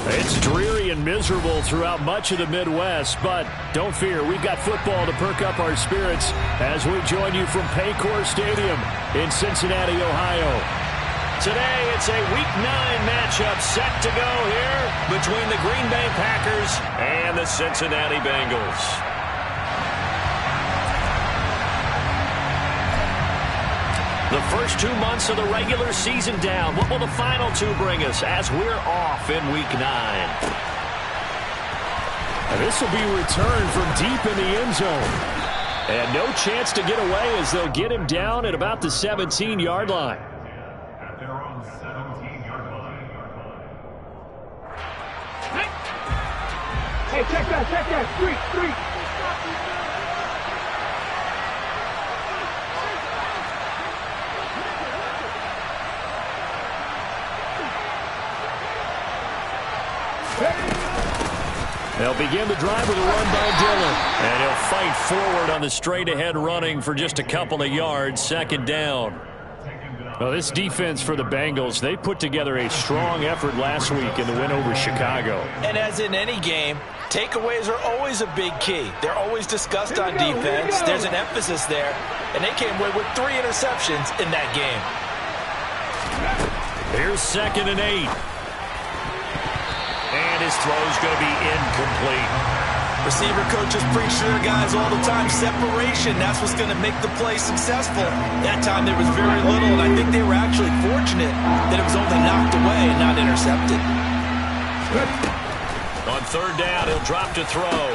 It's dreary and miserable throughout much of the Midwest, but don't fear, we've got football to perk up our spirits as we join you from Paycor Stadium in Cincinnati, Ohio. Today, it's a Week 9 matchup set to go here between the Green Bay Packers and the Cincinnati Bengals. The first 2 months of the regular season down. What will the final 2 bring us as we're off in Week 9? And this will be returned from deep in the end zone. And no chance to get away as they'll get him down at about the 17-yard line. At their own 17-yard line. Hey, check that. Street. They'll begin the drive with a run by Dillon. And he'll fight forward on the straight-ahead running for just a couple of yards, second down. Well, this defense for the Bengals, they put together a strong effort last week in the win over Chicago. And as in any game, takeaways are always a big key. They're always discussed on defense. There's an emphasis there. And they came away with 3 interceptions in that game. Here's 2nd and 8. And his throw's going to be incomplete. Receiver coaches preach to their guys all the time. Separation, that's what's going to make the play successful. That time there was very little, and I think they were actually fortunate that it was only knocked away and not intercepted. On 3rd down, he'll drop to throw.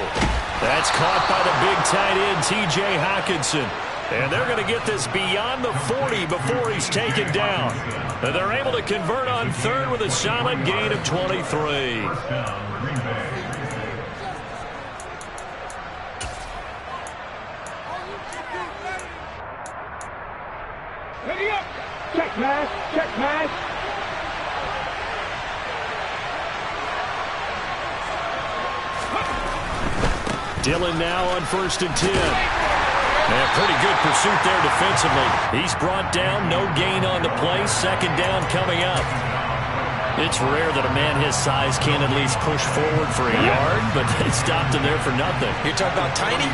That's caught by the big tight end, T.J. Hockenson. And they're going to get this beyond the 40 before he's taken down. And they're able to convert on 3rd with a solid gain of 23. Ready up. Check pass. Dillon now on 1st and 10. And pretty good pursuit there defensively. He's brought down, no gain on the play. 2nd down coming up. It's rare that a man his size can't at least push forward for a yard, but they stopped him there for nothing. You're talking about tiny?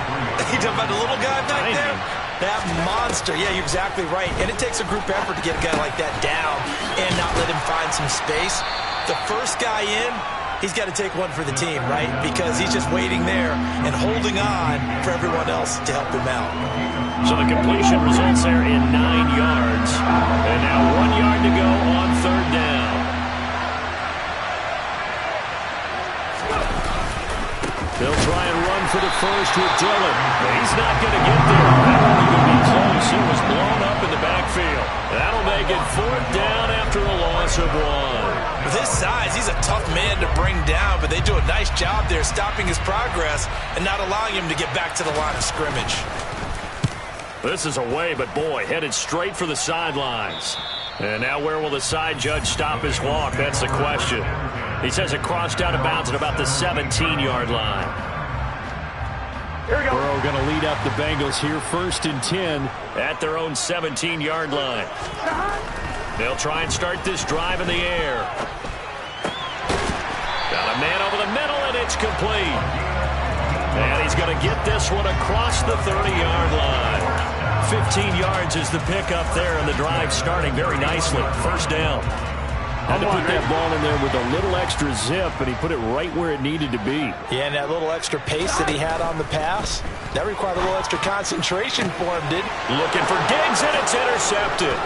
You're talking about the little guy back there? That monster. Yeah, you're exactly right. And it takes a group effort to get a guy like that down and not let him find some space. The first guy in, he's got to take one for the team, right? Because he's just waiting there and holding on for everyone else to help him out. So the completion results there in 9 yards. And now 1 yard to go on 3rd down. They'll try and run for the first with Dillon. He's not going to get there. That wasn't going to be close. It was blown up in the backfield. That'll make it 4th down after a loss of 1. With his size, he's a tough man to bring down, but they do a nice job there stopping his progress and not allowing him to get back to the line of scrimmage. This is away, but boy, headed straight for the sidelines. And now where will the side judge stop his walk? That's the question. He says it crossed out of bounds at about the 17-yard line. Here we go. Burrow going to lead up the Bengals here, 1st and 10 at their own 17-yard line. They'll try and start this drive in the air. Got a man over the middle, and it's complete. And he's going to get this one across the 30-yard line. 15 yards is the pickup there, and the drive starting very nicely. 1st down. Had to put that ball in there with a little extra zip, and he put it right where it needed to be. Yeah, and that little extra pace that he had on the pass, that required a little extra concentration for him, didn't it? Looking for Diggs, and it's intercepted.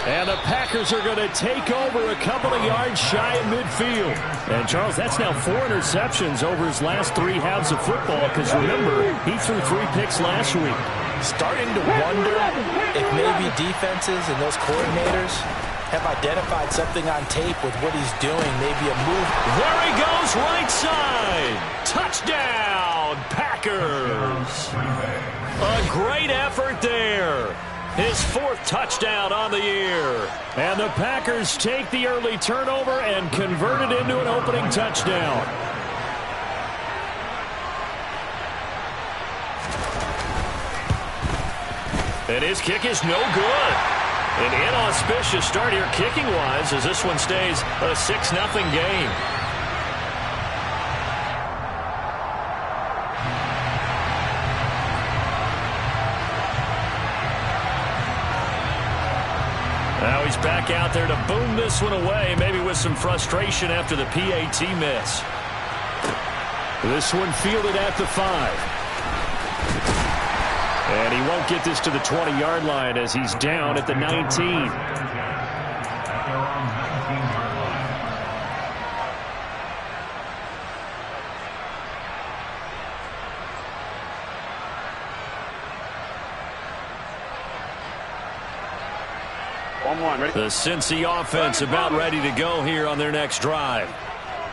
And the Packers are going to take over a couple of yards shy of midfield. And, Charles, that's now 4 interceptions over his last 3 halves of football, because, remember, he threw 3 picks last week. Starting to wonder if maybe defenses and those coordinators have identified something on tape with what he's doing, maybe a move. There he goes, right side. Touchdown, Packers. A great effort there. His 4th touchdown on the year. And the Packers take the early turnover and convert it into an opening touchdown. And his kick is no good. An inauspicious start here kicking-wise as this one stays a 6-0 game. Now he's back out there to boom this one away, maybe with some frustration after the PAT miss. This one fielded at the 5. And he won't get this to the 20-yard line as he's down at the 19. The Cincy offense about ready to go here on their next drive.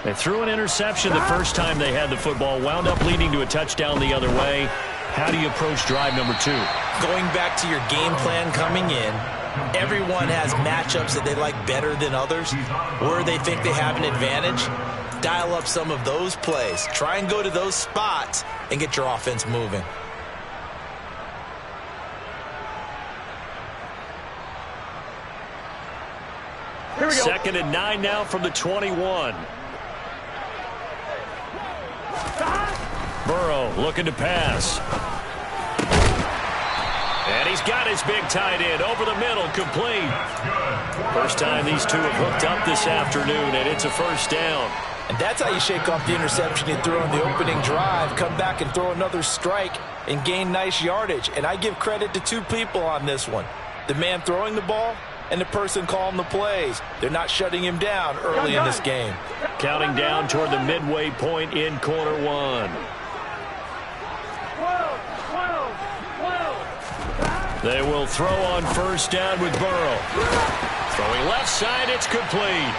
They threw an interception the first time they had the football, wound up leading to a touchdown the other way. How do you approach drive number 2? Going back to your game plan coming in, everyone has matchups that they like better than others. Where they think they have an advantage, dial up some of those plays. Try and go to those spots and get your offense moving. Second and 9 now from the 21. Burrow looking to pass. And he's got his big tight end over the middle, complete. First time these two have hooked up this afternoon, and it's a first down. And that's how you shake off the interception you threw on the opening drive, come back and throw another strike and gain nice yardage. And I give credit to two people on this one. The man throwing the ball and the person calling the plays. They're not shutting him down early in this game. Counting down toward the midway point in quarter 1. They will throw on first down with Burrow. Throwing left side, it's complete.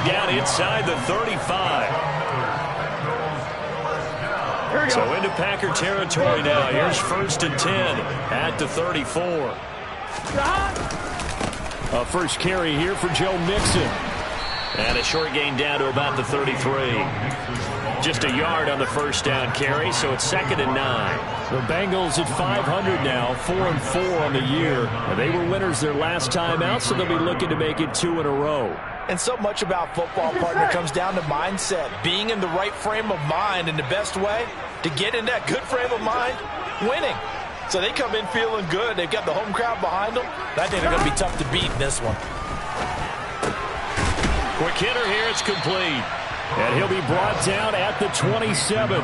going down inside the 35. So into Packer territory now. Here's 1st and 10 at the 34. A first carry here for Joe Mixon. And a short gain down to about the 33. Just a yard on the first down carry, so it's 2nd and 9. The Bengals at 500 now, 4-4 on the year. They were winners their last time out, so they'll be looking to make it 2 in a row. And so much about football, partner, comes down to mindset. Being in the right frame of mind, and the best way to get in that good frame of mind, winning. So they come in feeling good. They've got the home crowd behind them. I think they're going to be tough to beat in this one. Quick hitter here, it's complete. And he'll be brought down at the 27.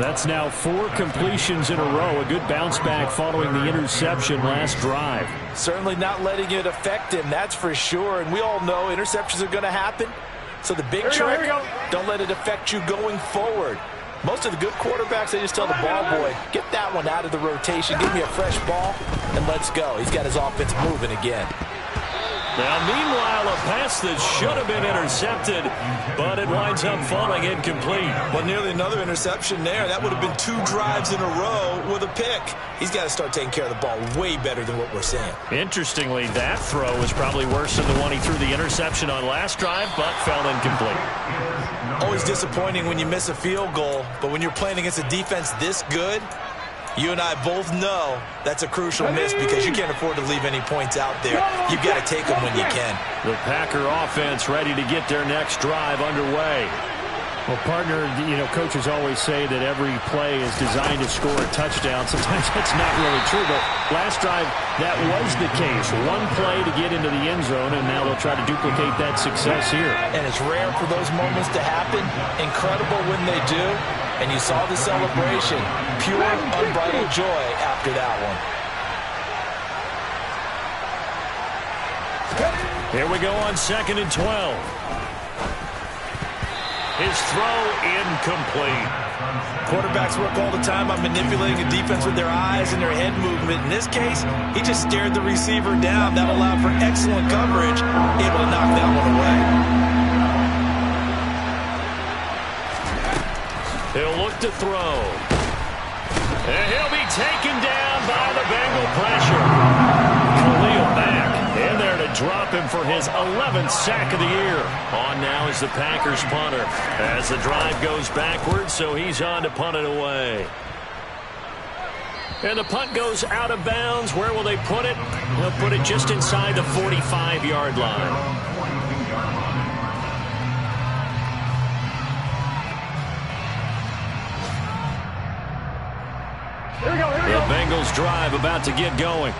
That's now 4 completions in a row. A good bounce back following the interception last drive. Certainly not letting it affect him, that's for sure. And we all know interceptions are going to happen. So the big trick, don't let it affect you going forward. Most of the good quarterbacks, they just tell the ball boy, get that one out of the rotation, give me a fresh ball, and let's go. He's got his offense moving again. Now, meanwhile, a pass that should have been intercepted, but it winds up falling incomplete. Well, nearly another interception there. That would have been 2 drives in a row with a pick. He's got to start taking care of the ball way better than what we're seeing. Interestingly, that throw was probably worse than the one he threw the interception on last drive, but fell incomplete. Always disappointing when you miss a field goal, but when you're playing against a defense this good, you and I both know that's a crucial miss because you can't afford to leave any points out there. You've got to take them when you can. The Packer offense ready to get their next drive underway. Well, partner, you know, coaches always say that every play is designed to score a touchdown. Sometimes that's not really true, but last drive, that was the case. One play to get into the end zone, and now they'll try to duplicate that success here. And it's rare for those moments to happen. Incredible when they do. And you saw the celebration. Pure, unbridled joy after that one. Here we go on 2nd and 12. His throw incomplete. Quarterbacks work all the time on manipulating a defense with their eyes and their head movement. In this case, he just stared the receiver down. That allowed for excellent coverage, able to knock that one away. He'll look to throw. And he'll be taken down by the Bengal pressure. Khalil Mack in there to drop him for his 11th sack of the year. On now is the Packers punter as the drive goes backwards, so he's on to punt it away. And the punt goes out of bounds. Where will they put it? They'll put it just inside the 45-yard line. The Bengals drive about to get going.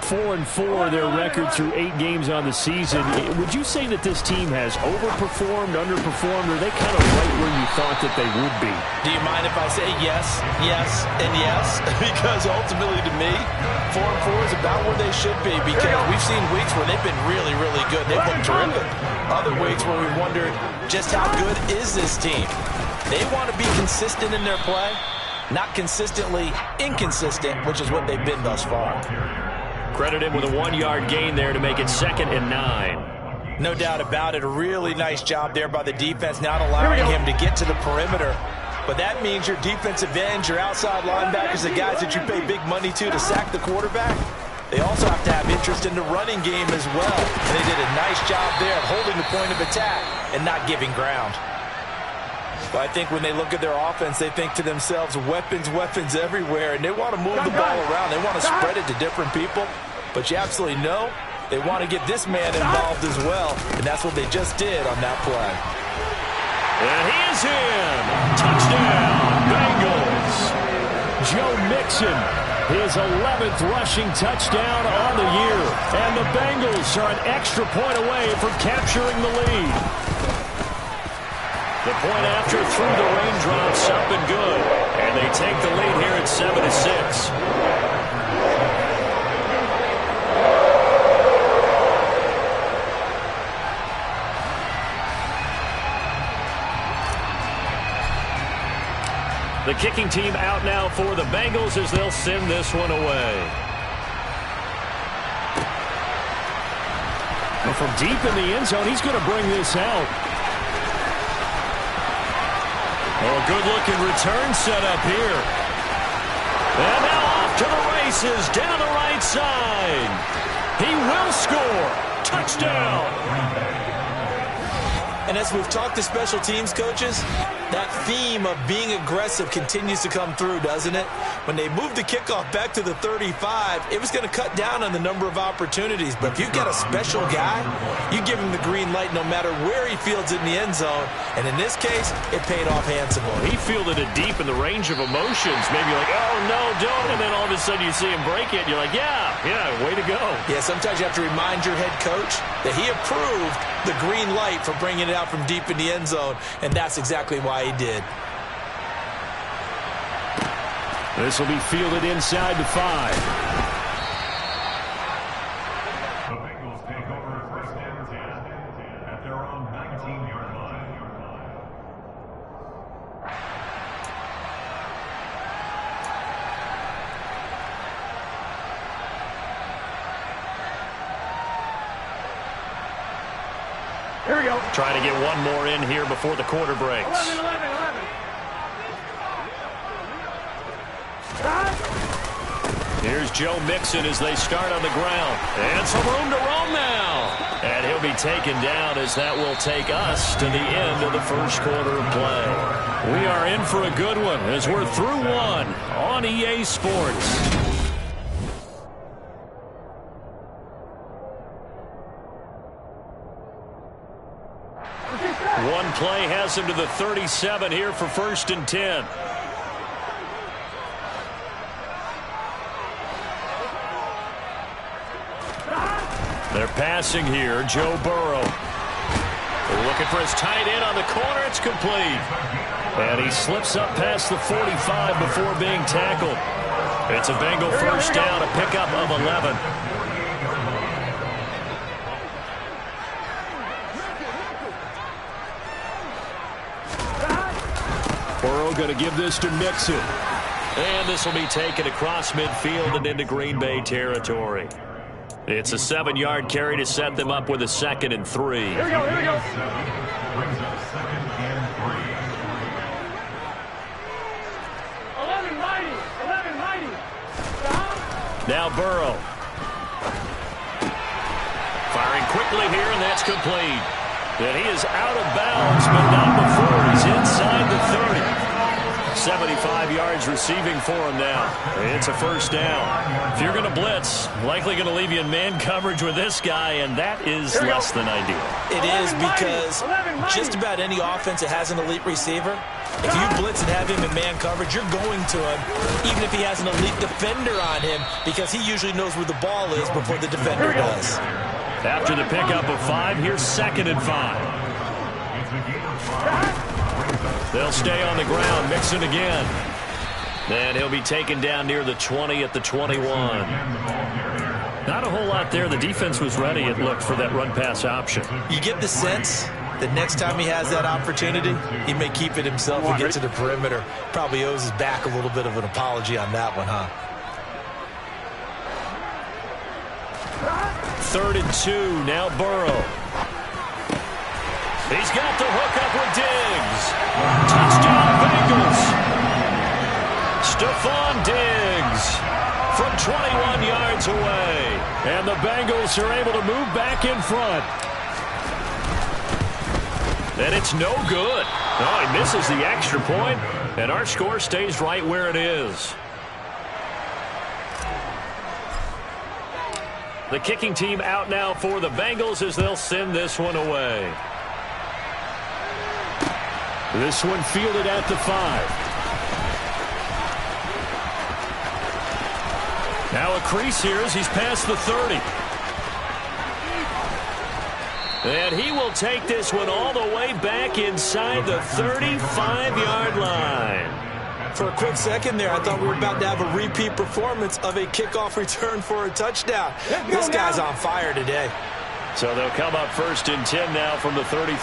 4-4 their record through 8 games on the season. Would you say that this team has overperformed, underperformed, or are they kind of right where you thought that they would be? Do you mind if I say yes, yes, and yes? Because ultimately to me, 4-4 is about where they should be, because we've seen weeks where they've been really, really good. They've looked terrific. Other weeks where we wondered just how good is this team. They want to be consistent in their play, not consistently inconsistent, which is what they've been thus far. Credit him with a 1-yard gain there to make it 2nd and 9. No doubt about it. A really nice job there by the defense, not allowing him to get to the perimeter. But that means your defensive ends, your outside linebackers, the guys that you pay big money to sack the quarterback, they also have to have interest in the running game as well. And they did a nice job there of holding the point of attack and not giving ground. But I think when they look at their offense, they think to themselves, weapons, weapons everywhere, and they want to move the ball around. They want to spread it to different people. But you absolutely know they want to get this man involved as well, and that's what they just did on that play. And he is in. Touchdown, Bengals. Joe Mixon, his 11th rushing touchdown on the year. And the Bengals are an extra point away from capturing the lead. The point after through the raindrops up and good. And they take the lead here at 7-6. The kicking team out now for the Bengals as they'll send this one away. And from deep in the end zone, he's going to bring this out. Oh, a good-looking return set up here. And now off to the races, down the right side. He will score. Touchdown. And as we've talked to special teams coaches, that theme of being aggressive continues to come through, doesn't it? When they moved the kickoff back to the 35, it was going to cut down on the number of opportunities. But if you've got a special guy, you give him the green light no matter where he fields it in the end zone. And in this case, it paid off handsomely. He fielded it deep in the range of emotions. Maybe like, oh, no, don't. And then all of a sudden you see him break it. And you're like, yeah, way to go. Yeah, sometimes you have to remind your head coach that he approved the green light for bringing it out from deep in the end zone, and that's exactly why he did. This will be fielded inside the 5. The Bengals take over first and 10 at their own 19-yard line. Here we go. Trying to get one more in here before the quarter breaks. 11. Here's Joe Mixon as they start on the ground. And some room to roam now. And he'll be taken down as that will take us to the end of the first quarter of play. We are in for a good one as we're through one on EA Sports. One play has him to the 37 here for first and 10. They're passing here. Joe Burrow. They're looking for his tight end on the corner. It's complete. And he slips up past the 45 before being tackled. It's a Bengal first down, a pickup of 11. Burrow going to give this to Mixon. And this will be taken across midfield and into Green Bay territory. It's a 7-yard carry to set them up with a 2nd and 3. Here we go. Brings up 2nd and 3. 11 mighty. Now Burrow. Firing quickly here, and that's complete. And he is out of bounds, but not before he's inside the 30. 75 yards receiving for him now. It's a first down. If you're going to blitz, likely going to leave you in man coverage with this guy, and that is less than ideal. It is because just about any offense that has an elite receiver, if you blitz and have him in man coverage, you're going to him, even if he has an elite defender on him, because he usually knows where the ball is before the defender does. After the pickup of 5, here's 2nd and 5. They'll stay on the ground. Mixon again. And he'll be taken down near the 20 at the 21. Not a whole lot there. The defense was ready, it looked, for that run-pass option. You get the sense that next time he has that opportunity, he may keep it himself and get to the perimeter. Probably owes his back a little bit of an apology on that one, huh? 3rd and 2. Now Burrow. He's got the hook up with Diggs. Touchdown Bengals. Stephon Diggs from 21 yards away. And the Bengals are able to move back in front. And it's no good. Oh, he misses the extra point, and our score stays right where it is. The kicking team out now for the Bengals as they'll send this one away. This one fielded at the 5. Now a crease here as he's past the 30. And he will take this one all the way back inside the 35-yard line. For a quick second there, I thought we were about to have a repeat performance of a kickoff return for a touchdown. This guy's on fire today. So they'll come up 1st and 10 now from the 33.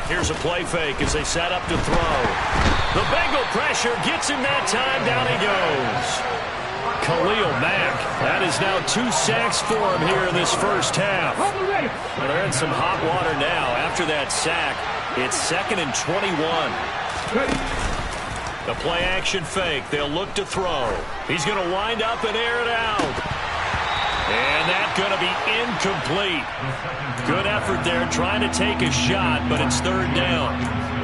Here's a play fake as they set up to throw. The Bengal pressure gets him that time. Down he goes. Khalil Mack. That is now 2 sacks for him here in this first half. Well, they're in some hot water now. After that sack, it's 2nd and 21. The play action fake. They'll look to throw. He's going to wind up and air it out. And that's going to be incomplete. Good effort there trying to take a shot, but it's 3rd down.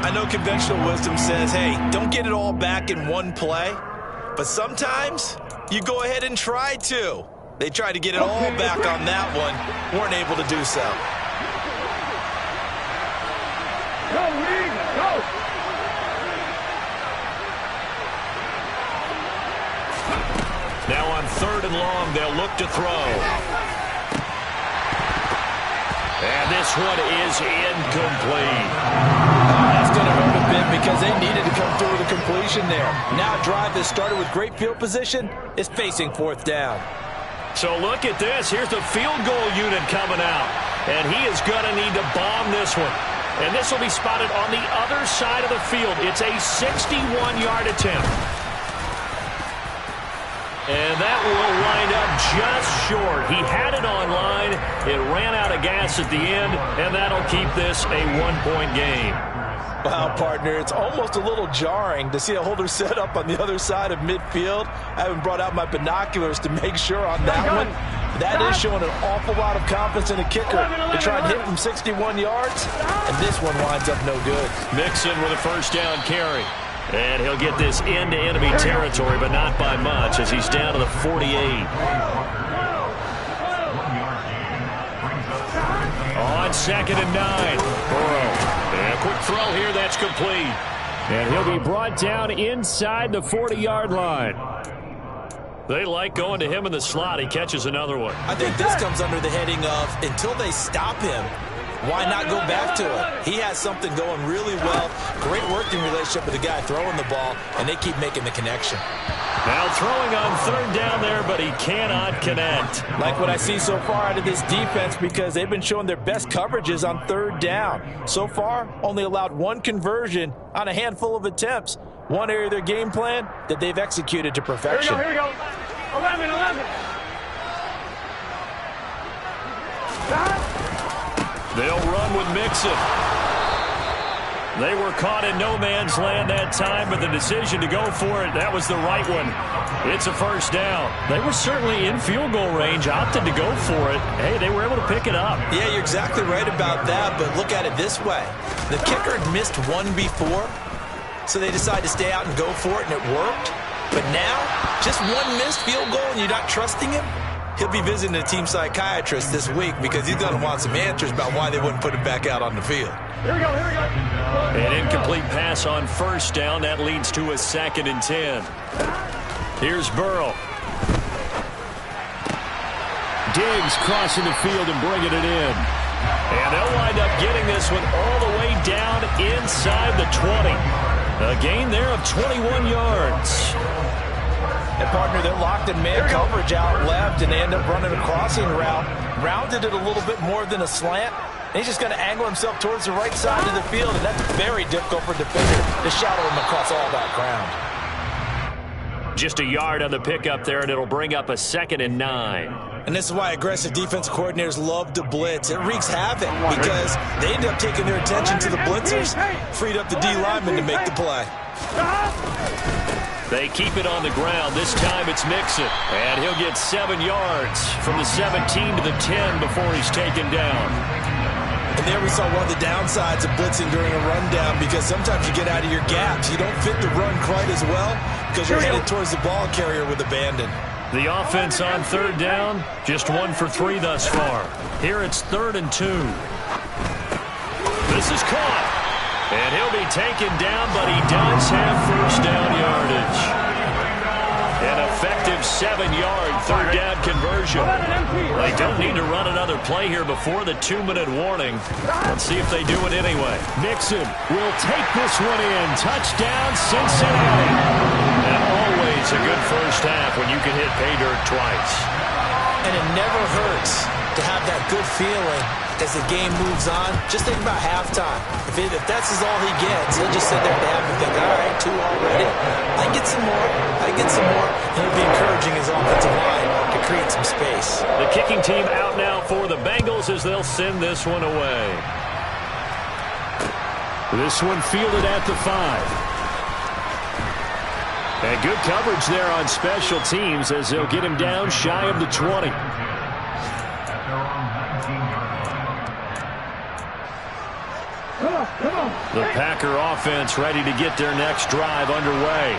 I know conventional wisdom says, hey, don't get it all back in one play. But sometimes you go ahead and try to. They tried to get it all back on that one. Weren't able to do so. Go, Reed, go! Now on 3rd and long, they'll look to throw. And this one is incomplete. That's going to hurt a bit because they needed to come through with a completion there. Now a drive that started with great field position is facing 4th down. So look at this. Here's the field goal unit coming out. And he is going to need to bomb this one. And this will be spotted on the other side of the field. It's a 61-yard attempt. And that will wind up just short. He had it on line. It ran out of gas at the end, and that'll keep this a 1-point game. Wow, partner, it's almost a little jarring to see a holder set up on the other side of midfield. I haven't brought out my binoculars to make sure on that one. That is showing an awful lot of confidence in the kicker to try and hit from 61 yards, and this one winds up no good. Mixon with a 1st down carry. And he'll get this into enemy territory, but not by much as he's down to the 48. On 2nd and 9. Burrow. And a quick throw here, that's complete. And he'll be brought down inside the 40-yard line. They like going to him in the slot. He catches another one. I think this comes under the heading of until they stop him, why not go back to it? He has something going really well. Great working relationship with the guy throwing the ball, and they keep making the connection. Now throwing on 3rd down there, but he cannot connect. Like what I see so far out of this defense because they've been showing their best coverages on 3rd down. So far, only allowed 1 conversion on a handful of attempts. One area of their game plan that they've executed to perfection. Here we go. 11. They'll run with Mixon. They were caught in no man's land that time, but the decision to go for it, that was the right one. It's a 1st down. They were certainly in field goal range, opted to go for it. Hey, they were able to pick it up. Yeah, you're exactly right about that, but look at it this way. The kicker had missed one before, so they decided to stay out and go for it, and it worked. But now, just one missed field goal and you're not trusting him? He'll be visiting a team psychiatrist this week because he's going to want some answers about why they wouldn't put him back out on the field. Here we go. An incomplete pass on 1st down. That leads to a 2nd and 10. Here's Burrow. Diggs crossing the field and bringing it in. And they'll wind up getting this one all the way down inside the 20. A gain there of 21 yards. And, partner, they're locked in man coverage out left, and they end up running a crossing route. Rounded it a little bit more than a slant. And he's just going to angle himself towards the right side of the field, and that's very difficult for a defender to shadow him across all that ground. Just a yard on the pickup there, and it'll bring up a 2nd and 9. And this is why aggressive defensive coordinators love to blitz. It wreaks havoc because they end up taking their attention to the blitzers, freed up the D lineman to make the play. They keep it on the ground. This time it's Mixon. And he'll get 7 yards from the 17 to the 10 before he's taken down. And there we saw one of the downsides of blitzing during a rundown because sometimes you get out of your gaps. You don't fit the run quite as well because you're headed towards the ball carrier with abandon. The offense on 3rd down, just 1 for 3 thus far. Here it's 3rd and 2. This is caught. And he'll be taken down, but he does have 1st down yardage. An effective 7-yard 3rd down conversion. They don't need to run another play here before the 2-minute warning. Let's see if they do it anyway. Mixon will take this one in. Touchdown, Cincinnati. And always a good first half when you can hit pay dirt twice. And it never hurts to have that good feeling as the game moves on. Just think about halftime. If that's all he gets, he'll just sit there at the half and think, all right, 2 already. I get some more. I get some more. And he'll be encouraging his offensive line to create some space. The kicking team out now for the Bengals as they'll send this one away. This one fielded at the 5. And good coverage there on special teams as they'll get him down shy of the 20. The Packer offense ready to get their next drive underway.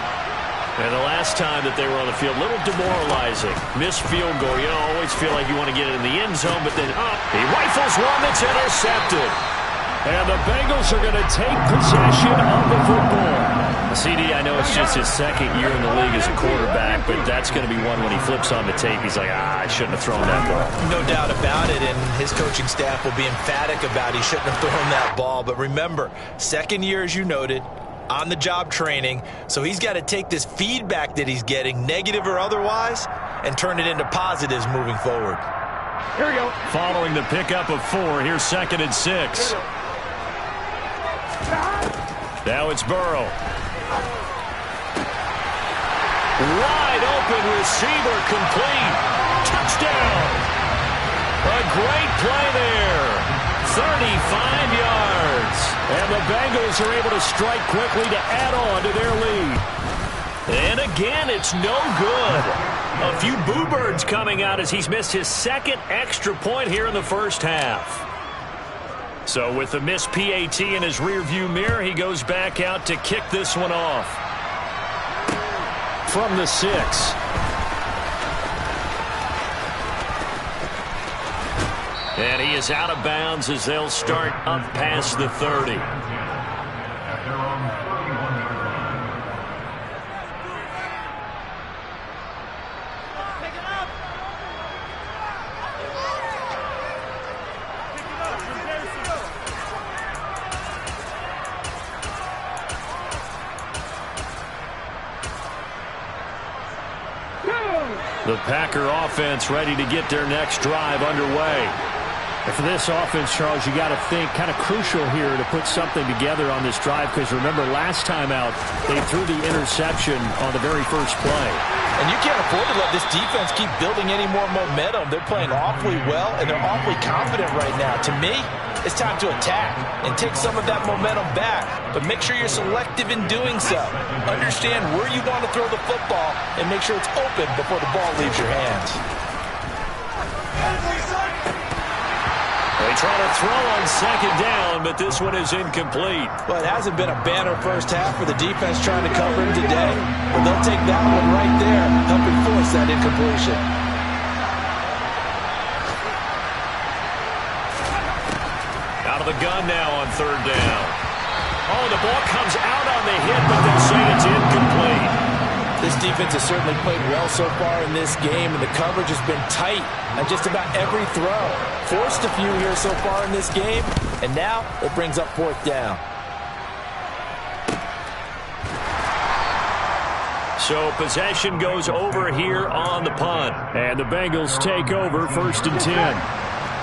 And the last time that they were on the field, a little demoralizing. Missed field goal. You always feel like you want to get it in the end zone, but then he rifles one that's intercepted. And the Bengals are going to take possession of the football. CD, I know it's just his second year in the league as a quarterback, but that's going to be one when he flips on the tape. He's like, I shouldn't have thrown that ball. No doubt about it, and his coaching staff will be emphatic about he shouldn't have thrown that ball. But remember, second year, as you noted, on-the-job training, so he's got to take this feedback that he's getting, negative or otherwise, and turn it into positives moving forward. Here we go. Following the pickup of 4, here's 2nd and 6. Now it's Burrow. Wide open receiver, complete. Touchdown. A great play there. 35 yards. And the Bengals are able to strike quickly to add on to their lead. And again, it's no good. A few boo birds coming out as he's missed his 2nd extra point here in the first half. So with the missed PAT in his rearview mirror, he goes back out to kick this one off. From the 6. And he is out of bounds as they'll start up past the 30. The Packer offense ready to get their next drive underway. And for this offense, Charles, you got to think kind of crucial here to put something together on this drive, because remember last time out they threw the interception on the very first play. And you can't afford to let this defense keep building any more momentum. They're playing awfully well, and they're awfully confident right now. To me, it's time to attack and take some of that momentum back. But make sure you're selective in doing so. Understand where you want to throw the football and make sure it's open before the ball leaves your hands. They try to throw on 2nd down, but this one is incomplete. Well, it hasn't been a banner first half for the defense trying to cover him today. But they'll take that one right there, helping force that incompletion. Out of the gun now on 3rd down. Oh, the ball comes out on the hit, but they'll say it's incomplete. This defense has certainly played well so far in this game, and the coverage has been tight on just about every throw. Forced a few here so far in this game, and now it brings up 4th down. So possession goes over here on the punt. And the Bengals take over 1st and 10.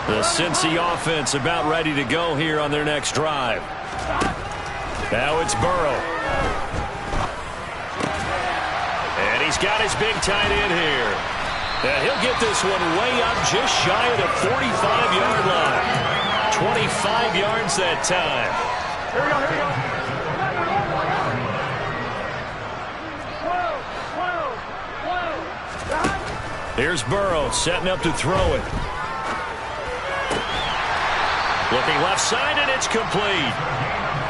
The Cincy offense about ready to go here on their next drive. Now it's Burrow. And he's got his big tight end here. And he'll get this one way up just shy of the 45-yard line. 25 yards that time. Here we go, here we go. Here's Burrow setting up to throw it. Looking left side, and it's complete.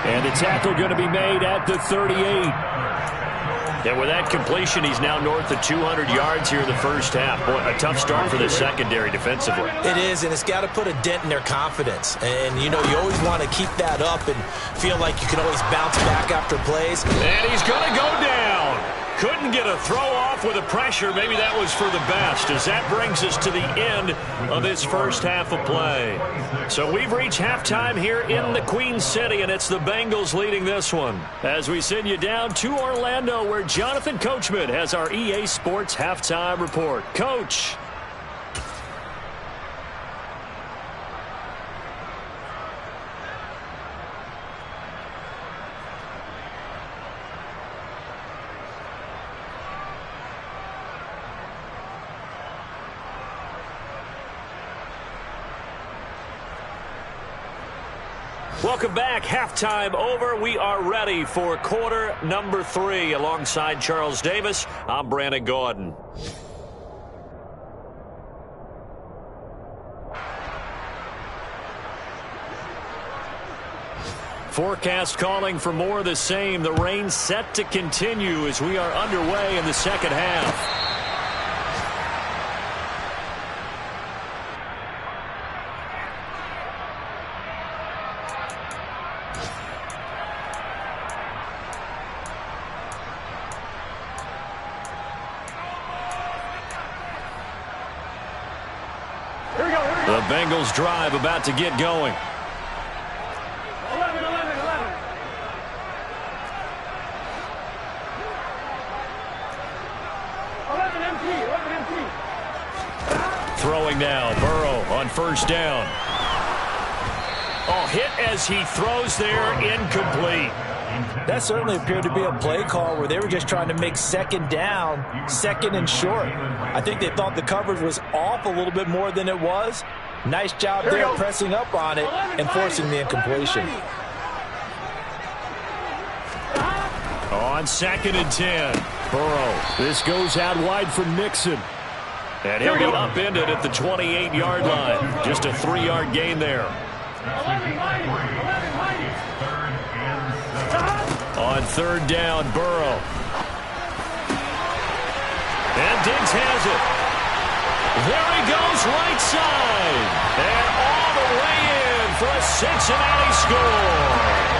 And the tackle going to be made at the 38. And with that completion, he's now north of 200 yards here in the first half. Boy, a tough start for the secondary defensively. It is, and it's got to put a dent in their confidence. And, you know, you always want to keep that up and feel like you can always bounce back after plays. And he's going to go down. Couldn't get a throw off with the pressure. Maybe that was for the best, as that brings us to the end of this first half of play. So we've reached halftime here in the Queen City, and it's the Bengals leading this one. As we send you down to Orlando, where Jonathan Coachman has our EA Sports halftime report. Coach. Welcome back. Halftime over. We are ready for quarter number 3. Alongside Charles Davis, I'm Brandon Gordon. Forecast calling for more of the same. The rain set to continue as we are underway in the second half. The Bengals drive about to get going. 11. Throwing now, Burrow on first down. Oh, hit as he throws there, incomplete. That certainly appeared to be a play call where they were just trying to make second down, second and short. I think they thought the coverage was off a little bit more than it was. Nice job there pressing up on it and forcing the incompletion. On 2nd and 10, Burrow. This goes out wide for Mixon. And he'll be upended at the 28-yard line. Just a 3-yard gain there. On 3rd down, Burrow. And Diggs has it. There he goes, right side. And all the way in for a Cincinnati score.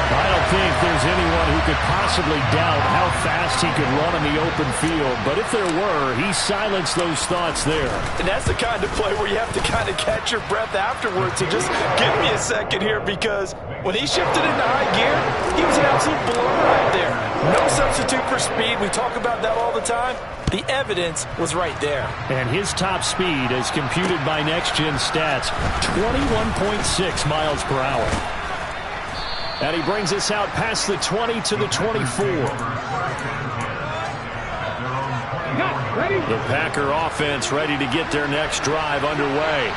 I don't think there's anyone who could possibly doubt how fast he could run in the open field. But if there were, he silenced those thoughts there. And that's the kind of play where you have to kind of catch your breath afterwards. So just give me a second here, because when he shifted into high gear, he was an absolute blower right there. No substitute for speed. We talk about that all the time. The evidence was right there. And his top speed, as computed by Next Gen Stats, 21.6 miles per hour. And he brings us out past the 20 to the 24. The Packer offense ready to get their next drive underway.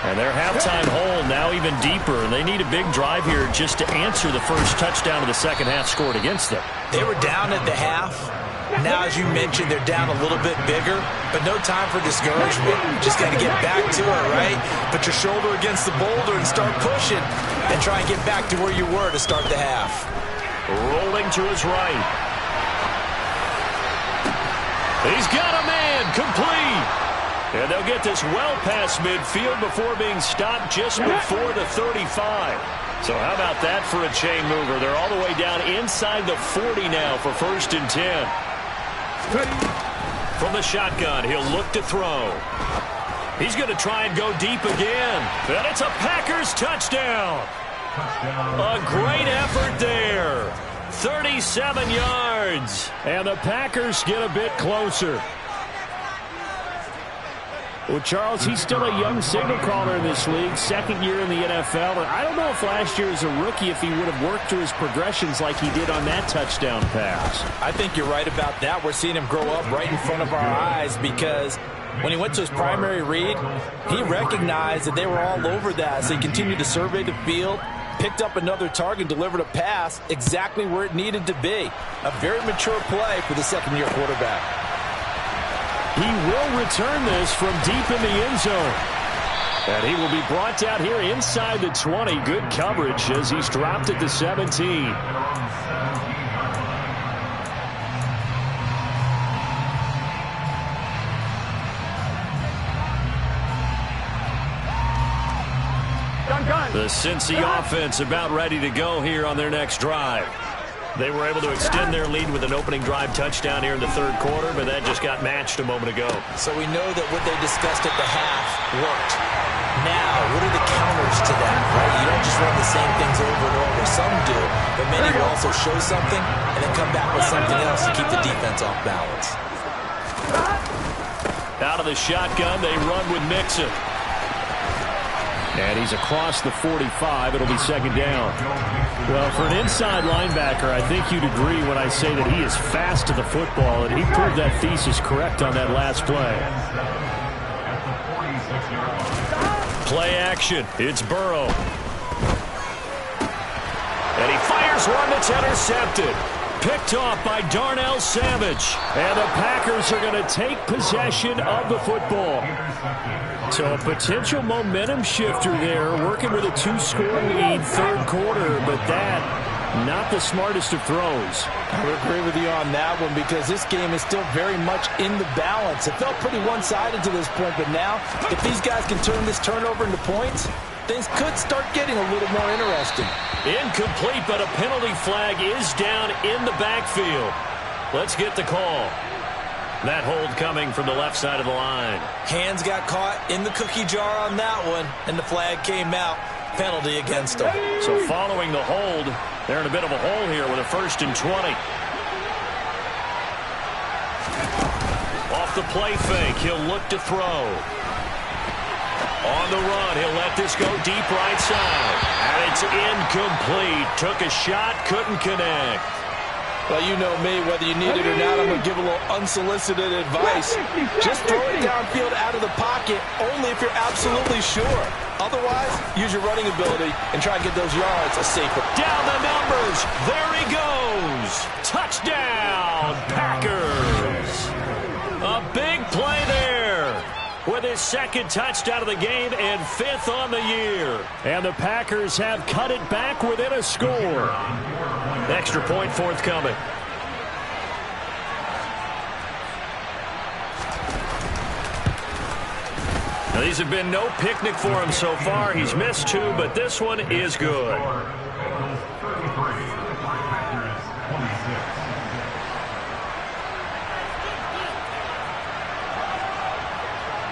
And their halftime hole now even deeper. And they need a big drive here just to answer the first touchdown of the second half scored against them. They were down at the half. Now, as you mentioned, they're down a little bit bigger, but no time for discouragement. Just got to get back to it, right? Put your shoulder against the boulder and start pushing, and try and get back to where you were to start the half. Rolling to his right. He's got a man, complete. And they'll get this well past midfield before being stopped just before the 35. So how about that for a chain mover? They're all the way down inside the 40 now for 1st and 10. From the shotgun, he'll look to throw. He's going to try and go deep again. And it's a Packers touchdown. A great effort there. 37 yards. And the Packers get a bit closer. Well, Charles, he's still a young signal caller in this league, 2nd year in the NFL. And I don't know if last year as a rookie, if he would have worked through his progressions like he did on that touchdown pass. I think you're right about that. We're seeing him grow up right in front of our eyes, because when he went to his primary read, he recognized that they were all over that. So he continued to survey the field, picked up another target, delivered a pass exactly where it needed to be. A very mature play for the 2nd-year quarterback. He will return this from deep in the end zone. And he will be brought down here inside the 20. Good coverage as he's dropped at the 17. The Cincy offense about ready to go here on their next drive. They were able to extend their lead with an opening drive touchdown here in the 3rd quarter, but that just got matched a moment ago. So we know that what they discussed at the half worked. Now, what are the counters to that, right? You don't just run the same things over and over. Some do, but many will also show something and then come back with something else to keep the defense off balance. Out of the shotgun, they run with Mixon. And he's across the 45. It'll be 2nd down. Well, for an inside linebacker, I think you'd agree when I say that he is fast to the football, and he proved that thesis correct on that last play. Play action. It's Burrow. Here's one that's intercepted. Picked off by Darnell Savage. And the Packers are going to take possession of the football. So a potential momentum shifter there, working with a 2-score lead, third quarter, but that not the smartest of throws. I would agree with you on that one because this game is still very much in the balance. It felt pretty one-sided to this point, but now if these guys can turn this turnover into points, things could start getting a little more interesting. Incomplete, but a penalty flag is down in the backfield. Let's get the call. That hold coming from the left side of the line. Hands got caught in the cookie jar on that one, and the flag came out. Penalty against them. So following the hold, they're in a bit of a hole here with a 1st and 20. Off the play fake, he'll look to throw. On the run, he'll let this go deep right side. And it's incomplete. Took a shot, couldn't connect. Well, you know me, whether you need it or not, I'm going to give a little unsolicited advice. Just throw it downfield out of the pocket, only if you're absolutely sure. Otherwise, use your running ability and try and get those yards a safer. Down the numbers. There he goes. Touchdown, Packers. A big play there with his 2nd touchdown of the game and 5th on the year. And the Packers have cut it back within a score. Extra point forthcoming. Now, these have been no picnic for him so far. He's missed 2, but this one is good.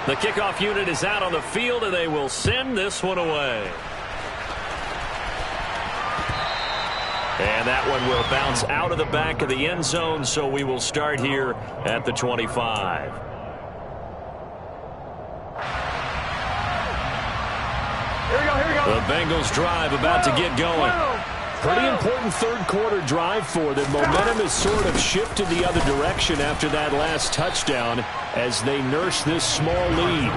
The kickoff unit is out on the field, and they will send this one away. And that one will bounce out of the back of the end zone, so we will start here at the 25. The Bengals drive about to get going. Pretty important third quarter drive for them. Momentum has sort of shifted the other direction after that last touchdown as they nurse this small lead.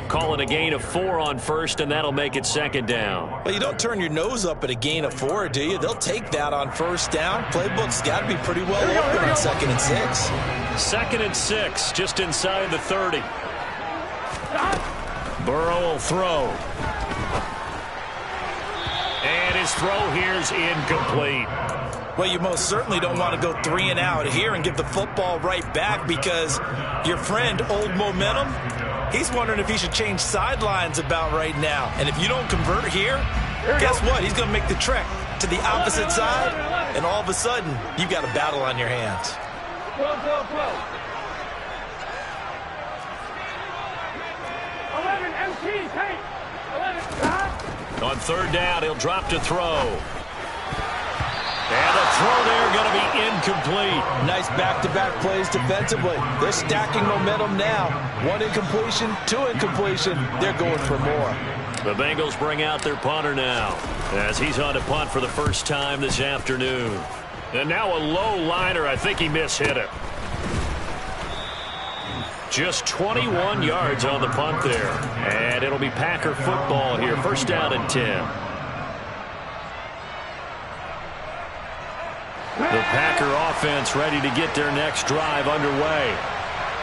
Call it a gain of 4 on first, and that'll make it 2nd down. Well, you don't turn your nose up at a gain of 4, do you? They'll take that on first down. Playbook's got to be pretty well open on 2nd and 6. 2nd and 6, just inside the 30. Burrow will throw. And his throw here's incomplete. Well, you most certainly don't want to go 3 and out here and give the football right back because your friend, Old Momentum, he's wondering if he should change sidelines about right now. And if you don't convert here, guess what? He's going to make the trek to the opposite side, and all of a sudden, you've got a battle on your hands. 11 MT, take. 11, on 3rd down, he'll drop to throw. And the throw there going to be incomplete. Nice back-to-back plays defensively. They're stacking momentum now. 1 incompletion, 2 incompletion. They're going for more. The Bengals bring out their punter now as he's on to punt for the first time this afternoon. And now a low liner. I think he mishit it. Just 21 yards on the punt there. And it'll be Packer football here. 1st down and 10. The Packer offense ready to get their next drive underway.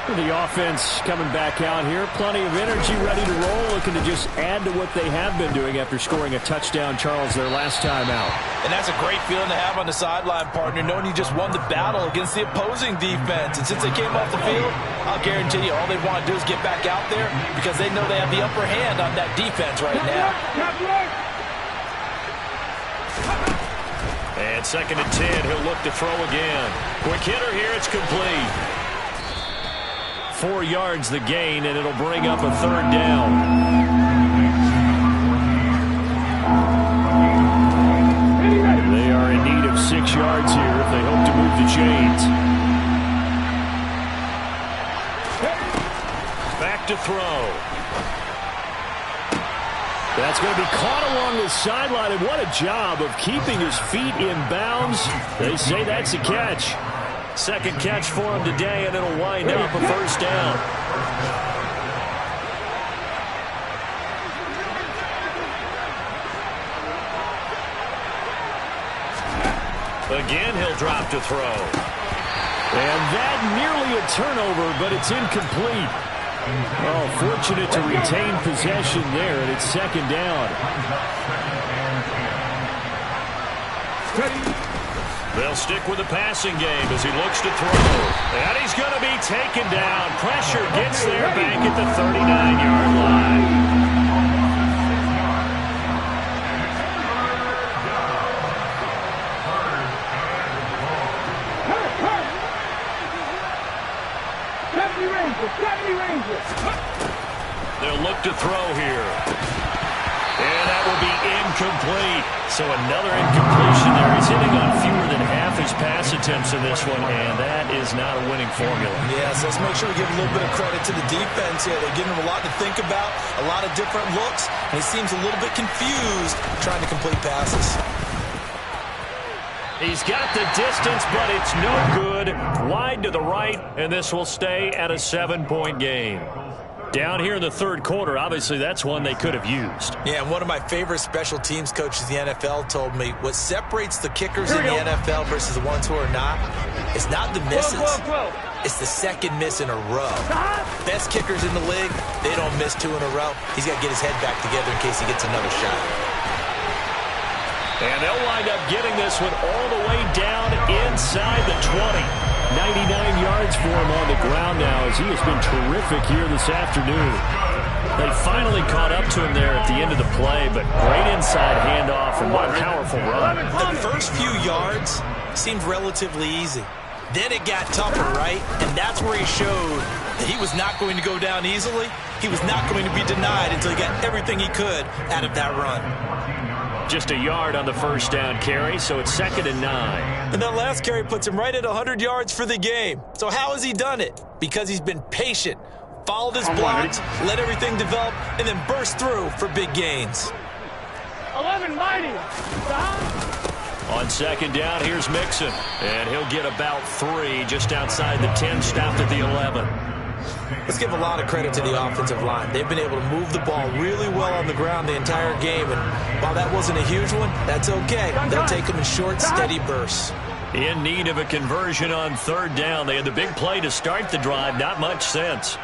The offense coming back out here. Plenty of energy, ready to roll, looking to just add to what they have been doing after scoring a touchdown, Charles, their last time out. And that's a great feeling to have on the sideline, partner, knowing you just won the battle against the opposing defense. And since they came off the field, I'll guarantee you all they want to do is get back out there because they know they have the upper hand on that defense right now. And 2nd and 10, he'll look to throw again. Quick hitter here, it's complete. 4 yards the gain, and it'll bring up a 3rd down. They are in need of 6 yards here if they hope to move the chains. Back to throw. That's going to be caught along the sideline, and what a job of keeping his feet in bounds. They say that's a catch. 2nd catch for him today, and it'll wind up a 1st down. Again, he'll drop to throw. And that nearly a turnover, but it's incomplete. Oh, fortunate to retain possession there, and it's second down. They'll stick with the passing game as he looks to throw. And he's going to be taken down. Pressure gets there back at the 39-yard line. They'll look to throw here. And that will be incomplete. So another incompletion there. He's hitting on fewer than half his pass attempts in this one, and that is not a winning formula. Yes, let's make sure we give a little bit of credit to the defense here. They're giving him a lot to think about, a lot of different looks, and he seems a little bit confused trying to complete passes. He's got the distance, but it's no good. Wide to the right, and this will stay at a 7-point game. Down here in the third quarter, obviously that's one they could have used. Yeah, and one of my favorite special teams coaches in the NFL told me what separates the kickers in the NFL versus the ones who are not is not the misses. It's the second miss in a row. Best kickers in the league, they don't miss 2 in a row. He's got to get his head back together in case he gets another shot. And they'll wind up getting this one all the way down inside the 20. 99 yards for him on the ground now as he has been terrific here this afternoon. They finally caught up to him there at the end of the play, but great inside handoff and one powerful run. The first few yards seemed relatively easy. Then it got tougher, right? And that's where he showed that he was not going to go down easily. He was not going to be denied until he got everything he could out of that run. Just a yard on the first down carry, so it's 2nd and 9. And that last carry puts him right at 100 yards for the game. So how has he done it? Because he's been patient, followed his blocks, let everything develop, and then burst through for big gains. 11 mighty. On second down, here's Mixon. And he'll get about 3 just outside the 10, stopped at the 11. Let's give a lot of credit to the offensive line. They've been able to move the ball really well on the ground the entire game. And while that wasn't a huge one, that's okay. They'll take them in short, steady bursts. In need of a conversion on third down. They had the big play to start the drive. Not much sense.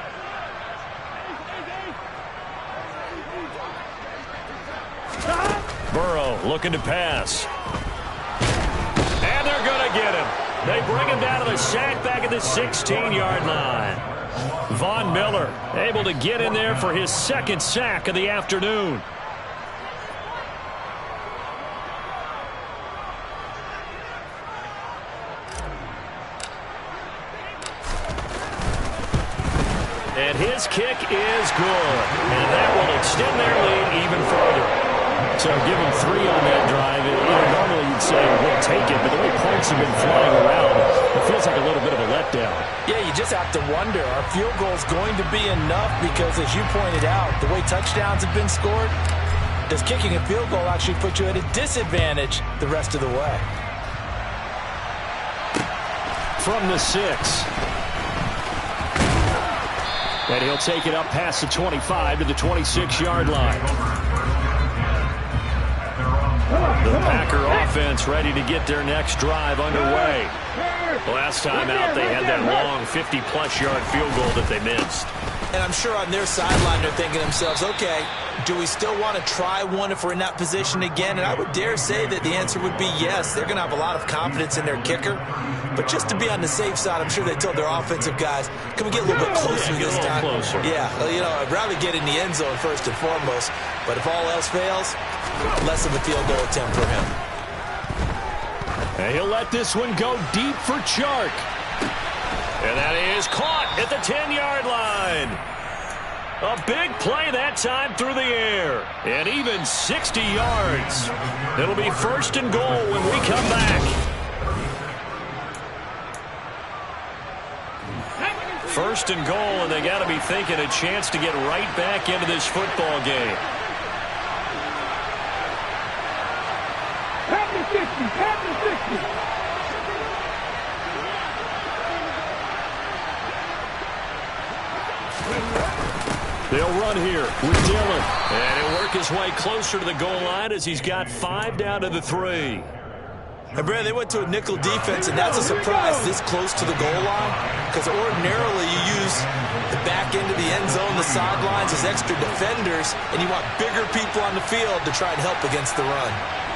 Burrow looking to pass. And they're going to get him. They bring him down to the sack back at the 16-yard line. Von Miller able to get in there for his second sack of the afternoon. And his kick is good. And that will extend their lead even further. So give him 3 on that drive. Normally you'd say, we'll take it, but the way points have been flying around, it feels like a little bit of a letdown. Yeah, you just have to wonder, are field goals going to be enough? Because as you pointed out, the way touchdowns have been scored, does kicking a field goal actually put you at a disadvantage the rest of the way? From the 6. And he'll take it up past the 25 to the 26-yard line. The Packer offense ready to get their next drive underway. Last time out, they had that long 50-plus yard field goal that they missed. And I'm sure on their sideline they're thinking to themselves, okay, do we still want to try one if we're in that position again? And I would dare say that the answer would be yes. They're going to have a lot of confidence in their kicker. But just to be on the safe side, I'm sure they told their offensive guys, can we get a little bit closer this time? Yeah, I'd rather get in the end zone first and foremost. But if all else fails, less of a field goal attempt for him. And he'll let this one go deep for Chark. And that is caught at the 10-yard line. A big play that time through the air. And even 60 yards. It'll be 1st and goal when we come back. 1st and goal, and they got to be thinking a chance to get right back into this football game. They'll run here with Dillon. And he'll work his way closer to the goal line as he's got 5 down to the 3. And Brad, they went to a nickel defense, and that's a surprise this close to the goal line, because ordinarily you use the back end of the end zone, the sidelines as extra defenders, and you want bigger people on the field to try and help against the run.